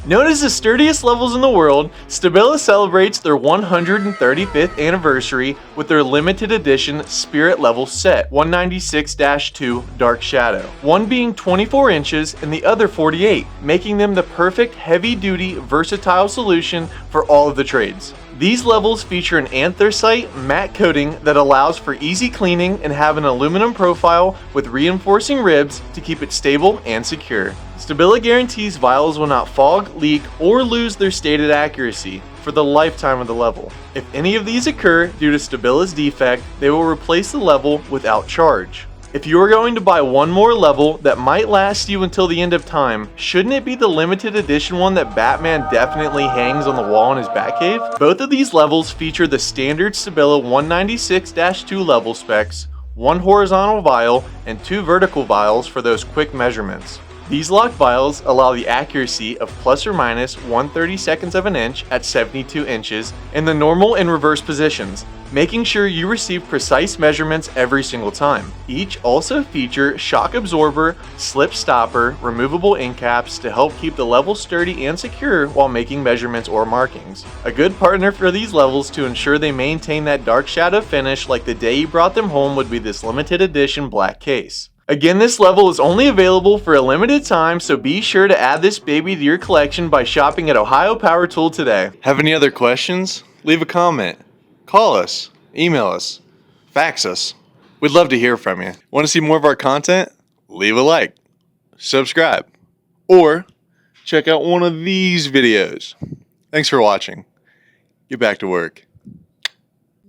Known as the sturdiest levels in the world, Stabila celebrates their 135th anniversary with their limited edition Spirit Level set 196-2 Dark Shadow, one being 24 inches and the other 48, making them the perfect heavy-duty, versatile solution for all of the trades. These levels feature an anthracite matte coating that allows for easy cleaning and have an aluminum profile with reinforcing ribs to keep it stable and secure. Stabila guarantees vials will not fog, leak, or lose their stated accuracy for the lifetime of the level. If any of these occur due to Stabila's defect, they will replace the level without charge. If you are going to buy one more level that might last you until the end of time, shouldn't it be the limited edition one that Batman definitely hangs on the wall in his Batcave? Both of these levels feature the standard Stabila 196-2 level specs, one horizontal vial, and two vertical vials for those quick measurements. These locked vials allow the accuracy of plus or minus 1/32 of an inch at 72 inches in the normal and reverse positions, making sure you receive precise measurements every single time. Each also feature shock absorber, slip stopper, removable end caps to help keep the level sturdy and secure while making measurements or markings. A good partner for these levels to ensure they maintain that dark shadow finish like the day you brought them home would be this limited edition black case. Again, this level is only available for a limited time, so be sure to add this baby to your collection by shopping at Ohio Power Tool today. Have any other questions? Leave a comment. Call us. Email us. Fax us. We'd love to hear from you. Want to see more of our content? Leave a like. Subscribe. Or check out one of these videos. Thanks for watching. Get back to work.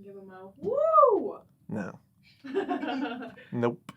Give him a woo! No. Nope.